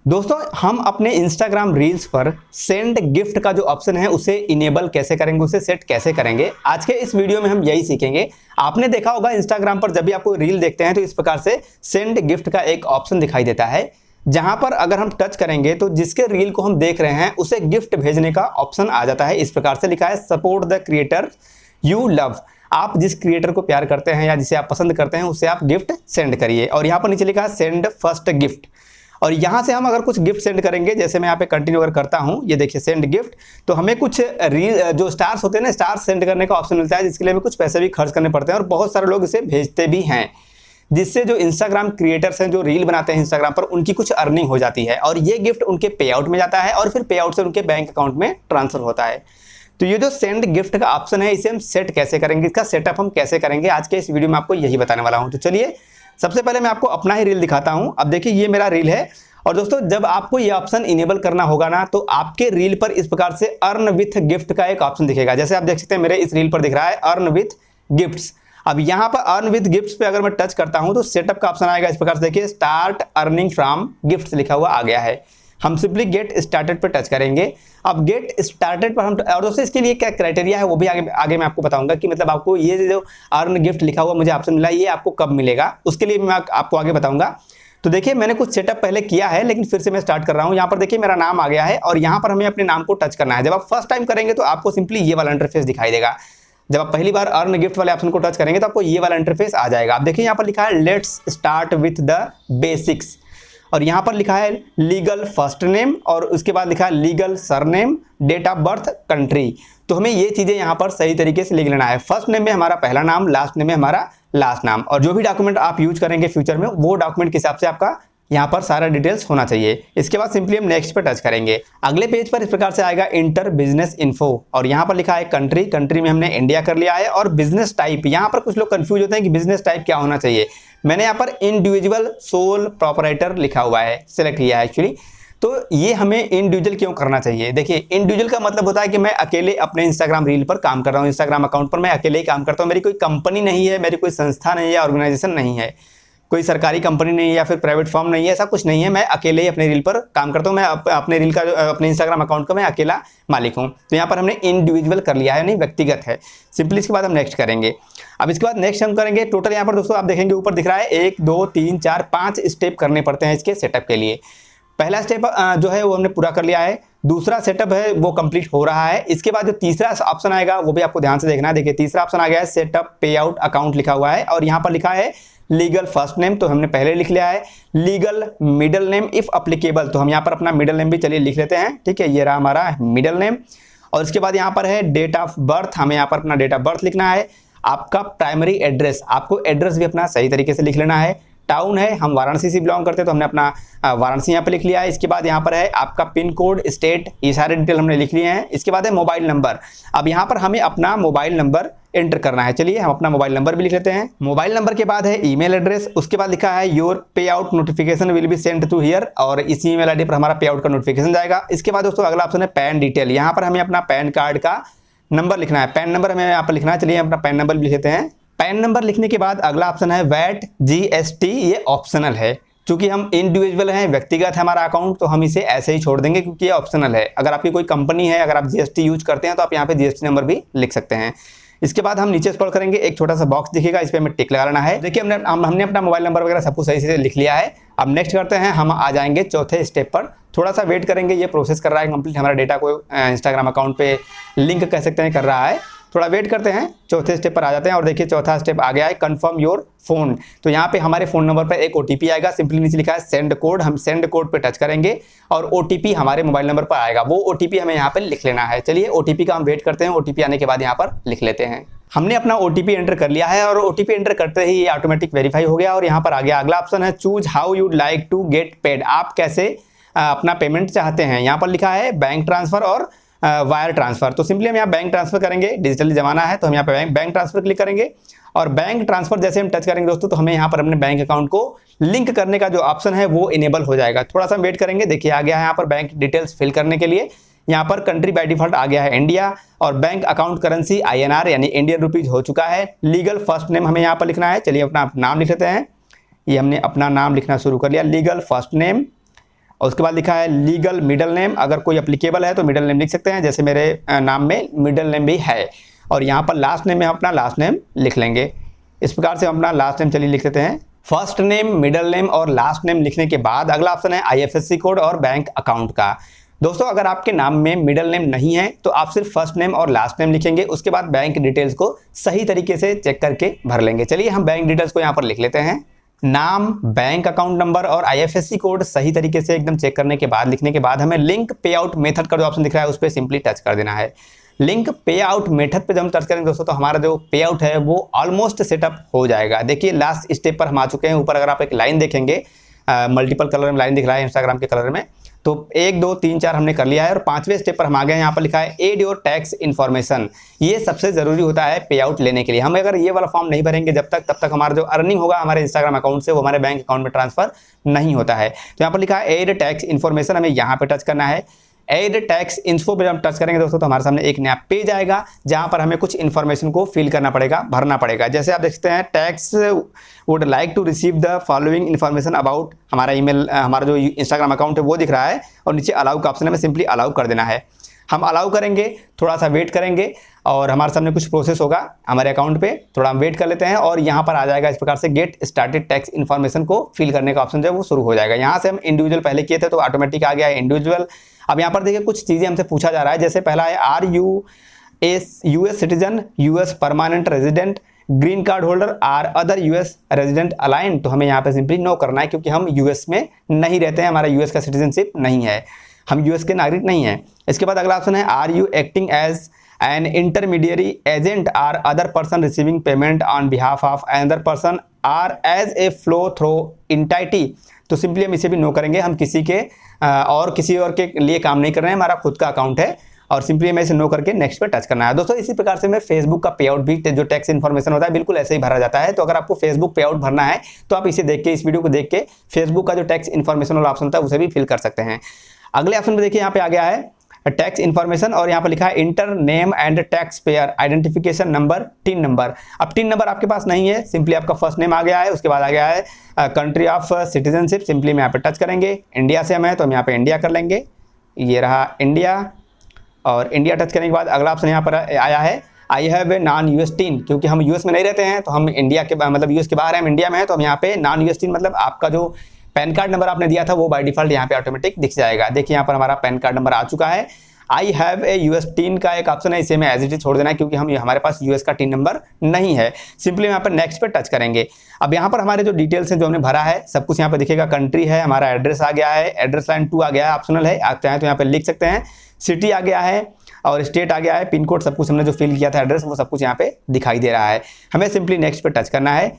दोस्तों हम अपने इंस्टाग्राम रील्स पर सेंड गिफ्ट का जो ऑप्शन है उसे इनेबल कैसे करेंगे, उसे सेट कैसे करेंगे, आज के इस वीडियो में हम यही सीखेंगे। आपने देखा होगा इंस्टाग्राम पर जब भी आपको रील देखते हैं तो इस प्रकार से सेंड गिफ्ट का एक ऑप्शन दिखाई देता है, जहां पर अगर हम टच करेंगे तो जिसके रील को हम देख रहे हैं उसे गिफ्ट भेजने का ऑप्शन आ जाता है। इस प्रकार से लिखा है support the creator you love. आप जिस क्रिएटर को प्यार करते हैं या जिसे आप पसंद करते हैं उसे आप गिफ्ट सेंड करिए। और यहाँ पर नीचे लिखा है सेंड फर्स्ट गिफ्ट। और यहाँ से हम अगर कुछ गिफ्ट सेंड करेंगे, जैसे मैं यहाँ पे कंटिन्यू अगर करता हूँ, ये देखिए सेंड गिफ्ट, तो हमें कुछ रील जो स्टार्स होते हैं ना, स्टार्स सेंड करने का ऑप्शन मिलता है, जिसके लिए हमें कुछ पैसे भी खर्च करने पड़ते हैं और बहुत सारे लोग इसे भेजते भी हैं, जिससे जो इंस्टाग्राम क्रिएटर्स हैं जो रील बनाते हैं इंस्टाग्राम पर, उनकी कुछ अर्निंग हो जाती है और ये गिफ्ट उनके पे आउट में जाता है और फिर पे आउट से उनके बैंक अकाउंट में ट्रांसफर होता है। तो ये जो सेंड गिफ्ट का ऑप्शन है इसे हम सेट कैसे करेंगे, इसका सेटअप हम कैसे करेंगे, आज के इस वीडियो में आपको यही बताने वाला हूँ। तो चलिए सबसे पहले मैं आपको अपना ही रील दिखाता हूँ। अब देखिए ये मेरा रील है और दोस्तों जब आपको ये ऑप्शन इनेबल करना होगा ना, तो आपके रील पर इस प्रकार से अर्न विथ गिफ्ट का एक ऑप्शन दिखेगा। जैसे आप देख सकते हैं मेरे इस रील पर दिख रहा है अर्न विथ गिफ्ट्स। अब यहाँ पर अर्न विथ गिफ्ट्स पे अगर मैं टच करता हूं तो सेटअप का ऑप्शन आएगा। इस प्रकार से देखिए स्टार्ट अर्निंग फ्रॉम गिफ्ट्स लिखा हुआ आ गया है। हम सिंपली गेट स्टार्टेड पर टच करेंगे। अब गेट स्टार्टेड पर हम, और दोस्तों इसके लिए क्या क्राइटेरिया है वो भी आगे मैं आपको बताऊंगा कि मतलब आपको ये जो अर्न गिफ्ट लिखा हुआ मुझे ऑप्शन मिला ये आपको कब मिलेगा, उसके लिए मैं आपको आगे बताऊंगा। तो देखिए मैंने कुछ सेटअप पहले किया है, लेकिन फिर से मैं स्टार्ट कर रहा हूं। यहाँ पर देखिए मेरा नाम आ गया है और यहाँ पर हमें अपने नाम को टच करना है। जब आप फर्स्ट टाइम करेंगे तो आपको सिंपली ये वाला इंटरफेस दिखाई देगा। जब आप पहली बार अर्न गिफ्ट वाले ऑप्शन को टच करेंगे तो आपको ये वाला इंटरफेस आ जाएगा। आप देखिए यहाँ पर लिखा है let's start with the basics, और यहाँ पर लिखा है लीगल फर्स्ट नेम और उसके बाद लिखा है legal surname, date of birth, country. तो हमें ये चीजें यहाँ पर सही तरीके से लिख लेना है। फर्स्ट नेम में हमारा पहला नाम, लास्ट नेम में हमारा लास्ट नाम, और जो भी डॉक्यूमेंट आप यूज करेंगे फ्यूचर में वो डॉक्यूमेंट के हिसाब से आपका यहाँ पर सारा डिटेल्स होना चाहिए। इसके बाद सिंपली हम नेक्स्ट पर टच करेंगे। अगले पेज पर इस प्रकार से आएगा इंटर बिजनेस इन्फो, और यहाँ पर लिखा है कंट्री, कंट्री में हमने इंडिया कर लिया है। और बिजनेस टाइप, यहाँ पर कुछ लोग कंफ्यूज होते हैं कि बिजनेस टाइप क्या होना चाहिए। मैंने यहाँ पर इंडिविजुअल सोल प्रोपराइटर लिखा हुआ है, सिलेक्ट किया है एक्चुअली। तो ये हमें इंडिविजुअल क्यों करना चाहिए, देखिए इंडिविजुअल का मतलब होता है कि मैं अकेले अपने इंस्टाग्राम रील पर काम कर रहा हूँ, इंस्टाग्राम अकाउंट पर मैं अकेले ही काम करता हूँ, मेरी कोई कंपनी नहीं है, मेरी कोई संस्था नहीं है, ऑर्गेनाइजेशन नहीं है, कोई सरकारी कंपनी नहीं है या फिर प्राइवेट फर्म नहीं है, ऐसा कुछ नहीं है। मैं अकेले ही अपने रील पर काम करता हूँ, मैं अपने रील का अपने इंस्टाग्राम अकाउंट का मैं अकेला मालिक हूँ। तो यहाँ पर हमने इंडिविजुअल कर लिया है, यानी व्यक्तिगत है। सिंपली इसके बाद हम नेक्स्ट करेंगे। अब इसके बाद नेक्स्ट हम करेंगे टोटल, यहाँ पर दोस्तों आप देखेंगे ऊपर दिख रहा है 1 2 3 4 5 स्टेप करने पड़ते हैं इसके सेटअप के लिए। पहला स्टेप जो है वो हमने पूरा कर लिया है, दूसरा सेटअप है वो कंप्लीट हो रहा है। इसके बाद जो तीसरा ऑप्शन आएगा वो भी आपको ध्यान से देखना है। देखिए तीसरा ऑप्शन आ गया है सेटअप पे आउट अकाउंट लिखा हुआ है, और यहाँ पर लिखा है लीगल फर्स्ट नेम, तो हमने पहले लिख लिया है। Legal middle name if applicable, तो हम यहाँ पर अपना मिडिल नेम भी चलिए लिख लेते हैं, ठीक है, ये रहा हमारा मिडिल नेम। और इसके बाद यहाँ पर है डेट ऑफ बर्थ, हमें यहाँ पर अपना डेट ऑफ बर्थ लिखना है। आपका प्राइमरी एड्रेस, आपको एड्रेस भी अपना सही तरीके से लिख लेना है। टाउन है, हम वाराणसी से बिलोंग करते हैं तो हमने अपना वाराणसी यहाँ पे लिख लिया है। इसके बाद यहाँ पर है आपका पिन कोड, स्टेट, ये सारे डिटेल हमने लिख लिए हैं। इसके बाद है मोबाइल नंबर। अब यहाँ पर हमें अपना मोबाइल नंबर एंटर करना है। चलिए हम अपना मोबाइल नंबर भी लिख लेते हैं। मोबाइल नंबर के बाद है ईमेल एड्रेस, उसके बाद लिखा है your payout notification will be send to here, और इसी ईमेल आईडी पर हमारा पे आउट का नोटिफिकेशन जाएगा। इसके बाद दोस्तों अगला ऑप्शन है पैन डिटेल, यहाँ पर हमें अपना पैन कार्ड का नंबर लिखना है। पैन नंबर हमें यहाँ पर लिखना है, चलिए अपना पैन नंबर भी लिख लेते हैं। पैन नंबर लिखने के बाद अगला ऑप्शन है वैट GST, ये ऑप्शनल है, क्योंकि हम इंडिविजुअल हैं, व्यक्तिगत है हमारा अकाउंट, तो हम इसे ऐसे ही छोड़ देंगे क्योंकि ये ऑप्शनल है। अगर आपकी कोई कंपनी है, अगर आप GST यूज करते हैं तो आप यहाँ पे GST नंबर भी लिख सकते हैं। इसके बाद हम नीचे स्क्रॉल करेंगे, एक छोटा सा बॉक्स दिखेगा, इस पर हमें टिक लगा लेना है। देखिए हमने अपना मोबाइल नंबर वगैरह सब कुछ सही से लिख लिया है। अब नेक्स्ट करते हैं, हम आ जाएंगे चौथे स्टेप पर। थोड़ा सा वेट करेंगे, ये प्रोसेस कर रहा है कंप्लीट, हमारा डेटा को इंस्टाग्राम अकाउंट पे लिंक कह सकते हैं कर रहा है, थोड़ा वेट करते हैं। चौथे स्टेप पर आ जाते हैं और देखिए चौथा स्टेप आ गया है कंफर्म योर फोन। तो यहाँ पे हमारे फोन नंबर पर एक OTP आएगा, सिंपली नीचे लिखा है सेंड कोड, हम सेंड कोड पे टच करेंगे और OTP हमारे मोबाइल नंबर पर आएगा, वो OTP हमें यहाँ पे लिख लेना है। चलिए OTP का हम वेट करते हैं, OTP आने के बाद यहाँ पर लिख लेते हैं। हमने अपना OTP एंटर कर लिया है और OTP एंटर करते ही ये ऑटोमेटिक वेरीफाई हो गया। और यहाँ पर आ गया अगला ऑप्शन है choose how you'd like to get paid, आप कैसे अपना पेमेंट चाहते हैं। यहाँ पर लिखा है बैंक ट्रांसफर और वायर ट्रांसफर, तो सिंपली हम यहाँ बैंक ट्रांसफर करेंगे, डिजिटली जमाना है तो हम यहाँ पे बैंक ट्रांसफर क्लिक करेंगे। और बैंक ट्रांसफर जैसे हम टच करेंगे दोस्तों तो हमें यहाँ पर अपने बैंक अकाउंट को लिंक करने का जो ऑप्शन है वो इनेबल हो जाएगा। थोड़ा सा वेट करेंगे, देखिए आ गया है यहाँ पर बैंक डिटेल्स फिल करने के लिए। यहाँ पर कंट्री बाय डिफॉल्ट आ गया है इंडिया, और बैंक अकाउंट करेंसी INR यानी इंडियन रुपीज हो चुका है। लीगल फर्स्ट नेम हमें यहाँ पर लिखना है, चलिए अपना नाम लिख लेते हैं। ये हमने अपना नाम लिखना शुरू कर लिया, लीगल फर्स्ट नेम, और उसके बाद लिखा है लीगल मिडल नेम, अगर कोई एप्लीकेबल है तो मिडल नेम लिख सकते हैं, जैसे मेरे नाम में मिडल नेम भी है। और यहाँ पर लास्ट नेम में हम अपना लास्ट नेम लिख लेंगे। इस प्रकार से हम अपना लास्ट नेम चलिए लिख लेते हैं। फर्स्ट नेम, मिडल नेम और लास्ट नेम लिखने के बाद अगला ऑप्शन है IFSC कोड और बैंक अकाउंट का। दोस्तों अगर आपके नाम में मिडल नेम नहीं है तो आप सिर्फ फर्स्ट नेम और लास्ट नेम लिखेंगे, उसके बाद बैंक डिटेल्स को सही तरीके से चेक करके भर लेंगे। चलिए हम बैंक डिटेल्स को यहाँ पर लिख लेते हैं। नाम, बैंक अकाउंट नंबर और IFSC कोड सही तरीके से एकदम चेक करने के बाद लिखने के बाद हमें लिंक पे आउट मेथड का जो ऑप्शन दिख रहा है उस पर सिंपली टच कर देना है। लिंक पे आउट मेथड पे जब हम टच करेंगे दोस्तों तो हमारा जो पे आउट है वो ऑलमोस्ट सेटअप हो जाएगा। देखिए लास्ट स्टेप पर हम आ चुके हैं। ऊपर अगर आप एक लाइन देखेंगे, मल्टीपल कलर में लाइन दिख रहा है इंस्टाग्राम के कलर में, तो 1 2 3 4 हमने कर लिया है और 5वें स्टेप पर हम आ गए हैं। यहाँ पर लिखा है एड योर टैक्स इन्फॉर्मेशन। ये सबसे जरूरी होता है पे आउट लेने के लिए। हम अगर ये वाला फॉर्म नहीं भरेंगे जब तक, तब तक हमारा जो अर्निंग होगा हमारे इंस्टाग्राम अकाउंट से वो हमारे बैंक अकाउंट में ट्रांसफर नहीं होता है। तो यहाँ पर लिखा है एड टैक्स इन्फॉर्मेशन, हमें यहाँ पे टच करना है। एड टैक्स इन्फो पे हम टच करेंगे दोस्तों तो हमारे सामने एक नया पेज आएगा जहां पर हमें कुछ इन्फॉर्मेशन को फिल करना पड़ेगा, भरना पड़ेगा। जैसे आप देख सकते हैं, tax would like to receive the following information about, हमारा ईमेल, हमारा जो इंस्टाग्राम अकाउंट है वो दिख रहा है और नीचे अलाउ का ऑप्शन है, हमें सिंपली अलाउ कर देना है। हम अलाउ करेंगे, थोड़ा सा वेट करेंगे और हमारे सामने कुछ प्रोसेस होगा हमारे अकाउंट पे, थोड़ा हम वेट कर लेते हैं और यहाँ पर आ जाएगा इस प्रकार से गेट स्टार्टेड टैक्स इन्फॉर्मेशन को फिल करने का ऑप्शन जो है वो शुरू हो जाएगा। यहाँ से हम इंडिविजुअल पहले किए थे तो ऑटोमेटिक आ गया है इंडिविजुअल। अब यहाँ पर देखिए कुछ चीज़ें हमसे पूछा जा रहा है, जैसे पहला है are you US citizen, US permanent resident, green card holder, are other US resident alien. तो हमें यहाँ पे सिंपली नो करना है क्योंकि हम US में नहीं रहते हैं, हमारा US का सिटीजनशिप नहीं है, हम US के नागरिक नहीं हैं। इसके बाद अगला ऑप्शन है are you acting as an intermediary agent or other person receiving payment on behalf of another person or as a flow through entity. तो सिंपली हम इसे भी नो करेंगे, हम किसी और के लिए काम नहीं कर रहे हैं, हमारा खुद का अकाउंट है और सिंपली हमें इसे नो करके नेक्स्ट पे टच करना है। दोस्तों इसी प्रकार से मैं फेसबुक का पे आउट भी जो टैक्स इन्फॉर्मेशन होता है बिल्कुल ऐसे ही भरा जाता है। तो अगर आपको फेसबुक पे आउट भरना है तो आप इसे देख के, इस वीडियो को देख के फेसबुक का जो टैक्स इन्फॉर्मेशन वाला ऑप्शन था उसे भी फिल कर सकते हैं। अगले ऑप्शन में देखिए यहाँ पे आ गया है टैक्स इन्फॉर्मेशन और यहाँ पर लिखा है inter name and tax payer identification number, tin number. अब टिन नंबर आपके पास नहीं है, सिंपली आपका फर्स्ट नेम आ गया है, उसके बाद आ गया है कंट्री ऑफ सिटीजनशिप, सिंपली हम यहाँ पे टच करेंगे। इंडिया से हम हैं तो हम यहाँ पे इंडिया कर लेंगे, ये रहा इंडिया और इंडिया टच करने के बाद अगला ऑप्शन यहाँ पर आया है I have a non US tin, क्योंकि हम US में नहीं रहते हैं तो हम इंडिया के मतलब US के बाहर हैं, हम इंडिया में हैं तो हम यहाँ पे नॉन US टिन मतलब आपका जो पैन कार्ड नंबर आपने दिया था वो बाय डिफॉल्ट यहाँ पे ऑटोमेटिक दिख जाएगा। देखिए यहाँ पर हमारा पैन कार्ड नंबर आ चुका है। I have a US tin का एक ऑप्शन है, इसे मैं एज इट इज छोड़ देना है क्योंकि हमारे पास US का टिन नंबर नहीं है। सिंपली यहाँ पर नेक्स्ट पे टच करेंगे। अब यहाँ पर हमारे जो डिटेल्स हैं जो हमने भरा है सब कुछ यहाँ पे दिखेगा। कंट्री है, हमारा एड्रेस आ गया है, एड्रेस लाइन 2 आ गया है, ऑप्शनल है, आप चाहें तो यहाँ पे लिख सकते हैं। सिटी आ गया है और स्टेट आ गया है, पिन कोड सब कुछ हमने जो फिल किया था एड्रेस वो सब कुछ यहाँ पे दिखाई दे रहा है। हमें सिंपली नेक्स्ट पे टच करना है।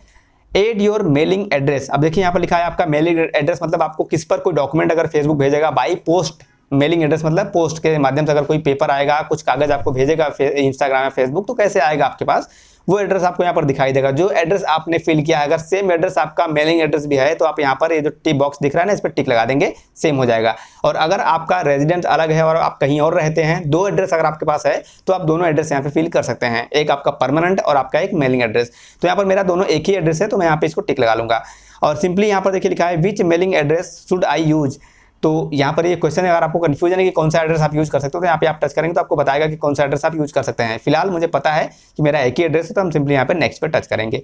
Add your mailing address. अब देखिए यहाँ पर लिखा है आपका मेलिंग एड्रेस मतलब आपको किस पर कोई डॉक्यूमेंट अगर फेसबुक भेजेगा बाई पोस्ट, मेलिंग एड्रेस मतलब पोस्ट के माध्यम से अगर कोई पेपर आएगा, कुछ कागज आपको भेजेगा इंस्टाग्राम या फेसबुक, तो कैसे आएगा आपके पास, वो एड्रेस आपको यहाँ पर दिखाई देगा। जो एड्रेस आपने फिल किया है अगर सेम एड्रेस आपका मेलिंग एड्रेस भी है तो आप यहाँ पर ये जो टिक बॉक्स दिख रहा है ना इस पर टिक लगा देंगे, सेम हो जाएगा। और अगर आपका रेजिडेंस अलग है और आप कहीं और रहते हैं, 2 एड्रेस अगर आपके पास है तो आप दोनों एड्रेस यहाँ पे फिल कर सकते हैं, एक आपका परमानेंट और आपका एक मेलिंग एड्रेस। तो यहाँ पर मेरा दोनों एक ही एड्रेस है तो मैं यहाँ पे इसको टिक लगा लूंगा। और सिंपली यहाँ पर देखिए लिखा है which mailing address should I use. तो यहाँ पर ये क्वेश्चन है, अगर आपको कंफ्यूजन है कि कौन सा एड्रेस आप यूज कर सकते हो तो यहाँ पे आप टच करेंगे तो आपको बताएगा कि कौन सा एड्रेस आप यूज कर सकते हैं। फिलहाल मुझे पता है कि मेरा एक ही एड्रेस है तो हम सिंपली यहाँ पे नेक्स्ट पे टच करेंगे।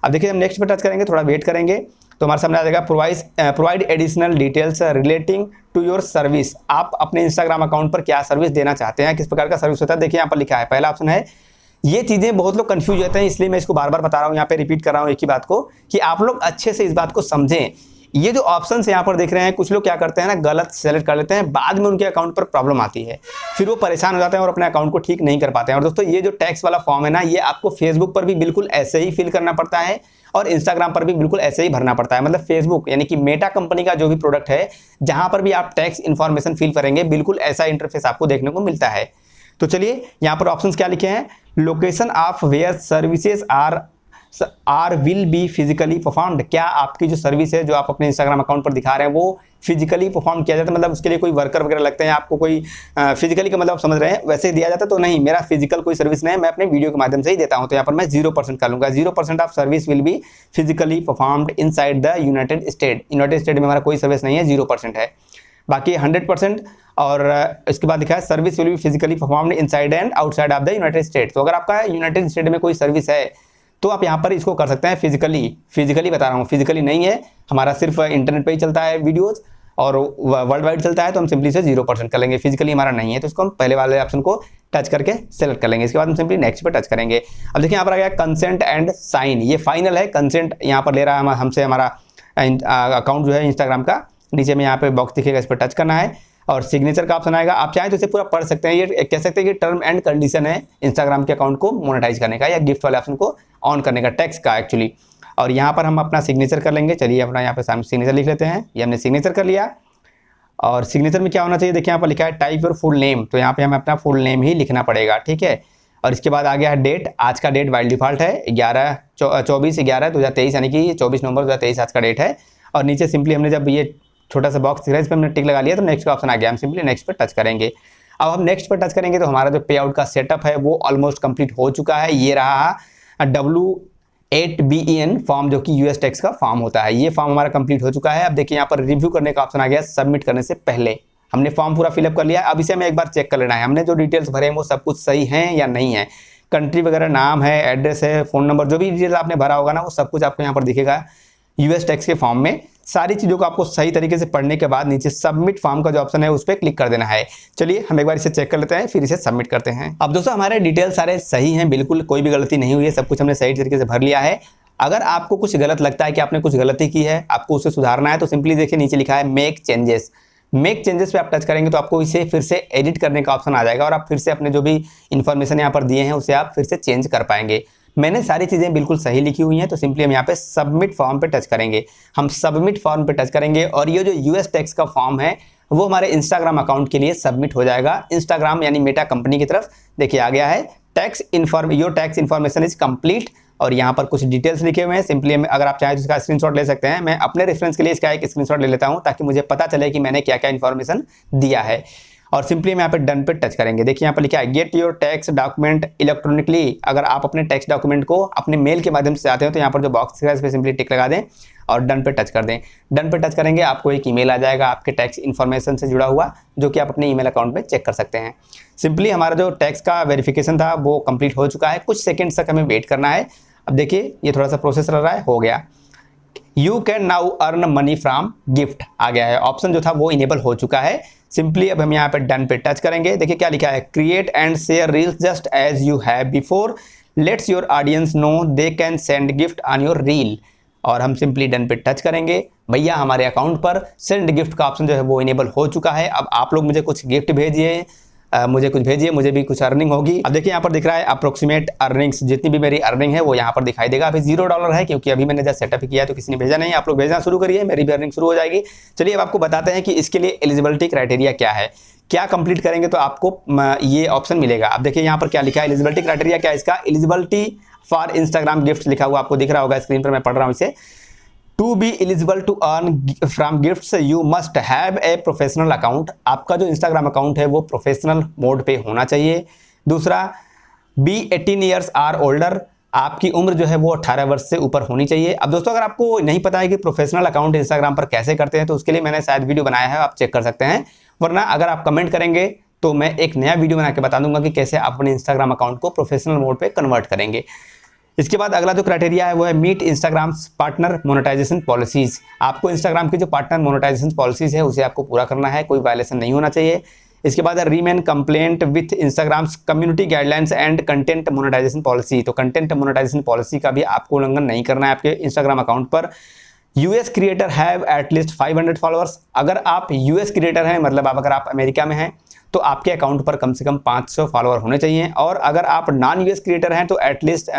अब देखिए हम नेक्स्ट पे टच करेंगे, थोड़ा वेट करेंगे तो हमारे सामने आ जाएगा provide additional details relating to your service. आप अपने इंस्टाग्राम अकाउंट पर क्या सर्विस देना चाहते हैं, किस प्रकार का सर्विस होता है। देखिए यहाँ पर लिखा है, पहला ऑप्शन है, ये चीज़ें बहुत लोग कंफ्यूज होते हैं इसलिए मैं इसको बार बार बता रहा हूँ, यहाँ पे रिपीट कर रहा हूँ एक ही बात को कि आप लोग अच्छे से इस बात को समझें। ये जो ऑप्शन यहाँ पर देख रहे हैं, कुछ लोग क्या करते हैं ना गलत सेलेक्ट कर लेते हैं, बाद में उनके अकाउंट पर प्रॉब्लम आती है, फिर वो परेशान हो जाते हैं और अपने अकाउंट को ठीक नहीं कर पाते हैं। और दोस्तों ये जो टैक्स वाला फॉर्म है ना, ये आपको फेसबुक पर भी बिल्कुल ऐसे ही फिल करना पड़ता है और इंस्टाग्राम पर भी बिल्कुल ऐसे ही भरना पड़ता है। मतलब फेसबुक यानी कि मेटा कंपनी का जो भी प्रोडक्ट है जहां पर भी आप टैक्स इन्फॉर्मेशन फिल करेंगे बिल्कुल ऐसा इंटरफेस आपको देखने को मिलता है। तो चलिए यहाँ पर ऑप्शंस क्या लिखे हैं, location of where services are will be physically performed. क्या आपकी जो सर्विस है जो आप अपने इंस्टाग्राम अकाउंट पर दिखा रहे हैं वो फिजिकली परफॉर्म किया जाता है, मतलब उसके लिए कोई वर्कर वगैरह लगते हैं, आपको कोई फिजिकली का मतलब समझ रहे हैं वैसे दिया जाता है। तो नहीं, मेरा फिजिकल कोई सर्विस नहीं है, मैं अपने वीडियो के माध्यम से ही देता हूं। तो यहाँ पर मैं 0% कर लूंगा, 0% of service will be physically performed inside the United state. United state में हमारा कोई सर्विस नहीं है, 0% है। बाकी 100%। और इसके बाद लिखा है service will be physically performed inside and outside of the United state. तो अगर आपका यूनाइटेड स्टेट में कोई सर्विस है तो आप यहाँ पर इसको कर सकते हैं फिजिकली बता रहा हूँ, फिजिकली नहीं है, हमारा सिर्फ इंटरनेट पे ही चलता है वीडियोस और वर्ल्ड वाइड चलता है, तो हम सिंपली से 0% कर लेंगे। फिजिकली हमारा नहीं है तो इसको हम पहले वाले ऑप्शन को टच करके सेलेक्ट कर लेंगे। इसके बाद हम सिंपली नेक्स्ट पे टच करेंगे। अब देखिए यहाँ पर आ गया कंसेंट एंड साइन, ये फाइनल है। कंसेंट यहाँ पर ले रहा है हमसे हमारा अकाउंट जो है इंस्टाग्राम का, नीचे में यहाँ पे बॉक्स दिखेगा, इस पर टच करना है और सिग्नेचर का ऑप्शन आएगा। आप चाहें तो इसे पूरा पढ़ सकते हैं, ये कह सकते हैं कि टर्म एंड कंडीशन है इंस्टाग्राम के अकाउंट को मोनेटाइज करने का या गिफ्ट वाले ऑप्शन को ऑन करने का, टैक्स का एक्चुअली। और यहाँ पर हम अपना सिग्नेचर कर लेंगे। चलिए अपना यहाँ पे सिग्नेचर लिख लेते हैं। ये हमने सिग्नेचर कर लिया और सिग्नेचर में क्या होना चाहिए, देखिए यहाँ पर लिखा है टाइप योर फुल नेम, तो यहाँ पे हमें अपना फुल नेम ही लिखना पड़ेगा, ठीक है। और इसके बाद आ गया है डेट, आज का डेट बाय डिफॉल्ट है 24/11/2023, यानी कि 24 नवंबर 2023 आज का डेट है। और नीचे सिंपली हमने जब ये छोटा सा बॉक्स दिख रहा है इस पर हमने टिक लगा लिया तो नेक्स्ट का ऑप्शन आ गया, हम सिंपली नेक्स्ट पर टच करेंगे। अब हम नेक्स्ट पर टच करेंगे तो हमारा जो पे आउट का सेटअप है वो ऑलमोस्ट कंप्लीट हो चुका है। ये रहा W8BEN फॉर्म, जो कि यूएस टैक्स का फॉर्म होता है, ये फॉर्म हमारा कंप्लीट हो चुका है। अब देखिए यहाँ पर रिव्यू करने का ऑप्शन आ गया, सबमिट करने से पहले हमने फॉर्म पूरा फिलअप कर लिया। अब इसे हमें एक बार चेक कर लेना है, हमने जो डिटेल्स भरे हैं वो सब कुछ सही है या नहीं है। कंट्री वगैरह, नाम है, एड्रेस है, फोन नंबर, जो भी डिटेल्स आपने भरा होगा ना वो सब कुछ आपको यहाँ पर दिखेगा यूएस टैक्स के फॉर्म में। सारी चीज़ों को आपको सही तरीके से पढ़ने के बाद नीचे सबमिट फॉर्म का जो ऑप्शन है उस पर क्लिक कर देना है। चलिए हम एक बार इसे चेक कर लेते हैं, फिर इसे सबमिट करते हैं। अब दोस्तों हमारे डिटेल्स सारे सही हैं, बिल्कुल कोई भी गलती नहीं हुई है, सब कुछ हमने सही तरीके से भर लिया है। अगर आपको कुछ गलत लगता है कि आपने कुछ गलती की है, आपको उसे सुधारना है, तो सिंपली देखिए नीचे लिखा है मेक चेंजेस। मेक चेंजेस पे आप टच करेंगे तो आपको इसे फिर से एडिट करने का ऑप्शन आ जाएगा और आप फिर से अपने जो भी इन्फॉर्मेशन यहाँ पर दिए हैं उसे आप फिर से चेंज कर पाएंगे। मैंने सारी चीज़ें बिल्कुल सही लिखी हुई हैं, तो सिंपली हम यहाँ पे सबमिट फॉर्म पे टच करेंगे। हम सबमिट फॉर्म पे टच करेंगे और ये जो यूएस टैक्स का फॉर्म है वो हमारे इंस्टाग्राम अकाउंट के लिए सबमिट हो जाएगा। इंस्टाग्राम यानी मेटा कंपनी की तरफ देखिए आ गया है your tax information is complete, और यहाँ पर कुछ डिटेल्स लिखे हुए हैं। सिंपली अगर आप चाहें तो इसका स्क्रीनशॉट ले सकते हैं। मैं अपने रेफरेंस के लिए इसका एक स्क्रीनशॉट ले लेता हूँ ताकि मुझे पता चले कि मैंने क्या क्या इन्फॉर्मेशन दिया है। और सिंपली हम यहाँ पे डन पे टच करेंगे। देखिए यहाँ पर लिखा है get your tax document electronically. अगर आप अपने टैक्स डॉक्यूमेंट को अपने मेल के माध्यम से चाहते हो तो यहाँ पर जो बॉक्स है इस पर सिंपली टिक लगा दें और डन पे टच कर दें। डन पे टच करेंगे आपको एक ईमेल आ जाएगा आपके टैक्स इन्फॉर्मेशन से जुड़ा हुआ, जो कि आप अपने ईमेल अकाउंट में चेक कर सकते हैं। सिंपली हमारा जो टैक्स का वेरिफिकेशन था वो कंप्लीट हो चुका है, कुछ सेकेंड्स तक हमें वेट करना है। अब देखिए ये थोड़ा सा प्रोसेस रह रहा है, हो गया। You can now earn money from gift आ गया है, ऑप्शन जो था वो इनेबल हो चुका है। सिंपली अब हम यहाँ पे डन पे टच करेंगे। देखिए क्या लिखा है, create and share reels just as you have before, let's your audience know they can send gift on your reel. और हम सिंपली डन पे टच करेंगे। भैया हमारे अकाउंट पर सेंड गिफ्ट का ऑप्शन जो है वो इनेबल हो चुका है। अब आप लोग मुझे कुछ गिफ्ट भेजिए, मुझे कुछ भेजिए, मुझे भी कुछ अर्निंग होगी। अब देखिए यहाँ पर दिख रहा है अप्रोक्सीमेट अर्निंग्स, जितनी भी मेरी अर्निंग है वो यहाँ पर दिखाई देगा। अभी $0 है क्योंकि अभी मैंने जस्ट सेटअप किया है तो किसी ने भेजा नहीं। आप लोग भेजना शुरू करिए, मेरी भी अर्निंग शुरू हो जाएगी। चलिए अब आपको बताते हैं कि इसके लिए एलिजिबिलिटी क्राइटेरिया क्या है, क्या कंप्लीट करेंगे तो आपको ये ऑप्शन मिलेगा। अब देखिए यहाँ पर क्या लिखा है, एलिजिबिलिटी क्राइटेरिया क्या है इसका, एलिजिबिलिटी फॉर इंस्टाग्राम गिफ्ट लिखा हुआ आपको दिख रहा होगा स्क्रीन पर, मैं पढ़ रहा हूँ इसे। To be eligible to earn from gifts you must have a professional account. आपका जो इंस्टाग्राम अकाउंट है वो प्रोफेशनल मोड पे होना चाहिए। दूसरा, बी 18 ईयर्स आर ओल्डर, आपकी उम्र जो है वो 18 वर्ष से ऊपर होनी चाहिए। अब दोस्तों अगर आपको नहीं पता है कि प्रोफेशनल अकाउंट इंस्टाग्राम पर कैसे करते हैं तो उसके लिए मैंने शायद वीडियो बनाया है, आप चेक कर सकते हैं। वरना अगर आप कमेंट करेंगे तो मैं एक नया वीडियो बना के बता दूंगा कि कैसे आप अपने इंस्टाग्राम अकाउंट को प्रोफेशनल मोड पे कन्वर्ट करेंगे। इसके बाद अगला जो क्राइटेरिया है वो है meet Instagram partner monetisation policies. आपको इंस्टाग्राम की जो पार्टनर मोनेटाइजेशन पॉलिसीज है उसे आपको पूरा करना है, कोई वायलेशन नहीं होना चाहिए। इसके बाद remain complaint with Instagram community guidelines and content monetization policy. तो कंटेंट मोनेटाइजेशन पॉलिसी का भी आपको उल्लंघन नहीं करना है आपके इंस्टाग्राम अकाउंट पर। US creator have at least 500 followers. अगर आप यूएस क्रिएटर हैं, मतलब अगर आप अमेरिका में हैं तो आपके अकाउंट पर कम से कम 500 फॉलोअर होने चाहिए। और अगर आप नॉन यूएस क्रिएटर हैं तो एटलीस्ट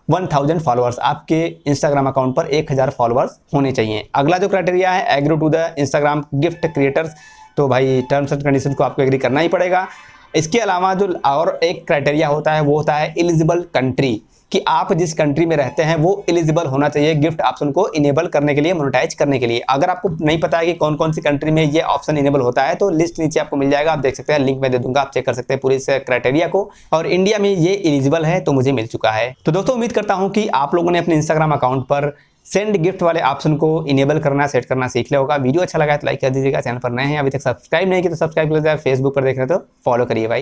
1000 फॉलोअर्स, आपके इंस्टाग्राम अकाउंट पर 1000 फॉलोअर्स होने चाहिए। अगला जो क्राइटेरिया है agree to the Instagram gift creators. तो भाई टर्म्स एंड कंडीशन को आपको एग्री करना ही पड़ेगा। इसके अलावा जो और एक क्राइटेरिया होता है वो होता है एलिजिबल कंट्री, कि आप जिस कंट्री में रहते हैं वो एलिजिबल होना चाहिए गिफ्ट ऑप्शन को इनेबल करने के लिए, मोनेटाइज करने के लिए। अगर आपको नहीं पता है कि कौन कौन सी कंट्री में ये ऑप्शन इनेबल होता है तो लिस्ट नीचे आपको मिल जाएगा, आप देख सकते हैं, लिंक में दे दूंगा, आप चेक कर सकते हैं पूरे इस क्राइटेरिया को। और इंडिया में ये एलिजिबल है तो मुझे मिल चुका है। तो दोस्तों उम्मीद करता हूँ कि आप लोगों ने अपने इंस्टाग्राम अकाउंट पर सेंड गिफ्ट वाले ऑप्शन को इनेबल करना, सेट करना सीख लिया होगा। वीडियो अच्छा लगा है तो लाइक कर दीजिएगा। चैनल पर नए हैं अभी तक सब्सक्राइब नहीं किया तो सब्सक्राइब कर दीजिएगा। फेसबुक पर देख रहे हो तो फॉलो करिए भाई।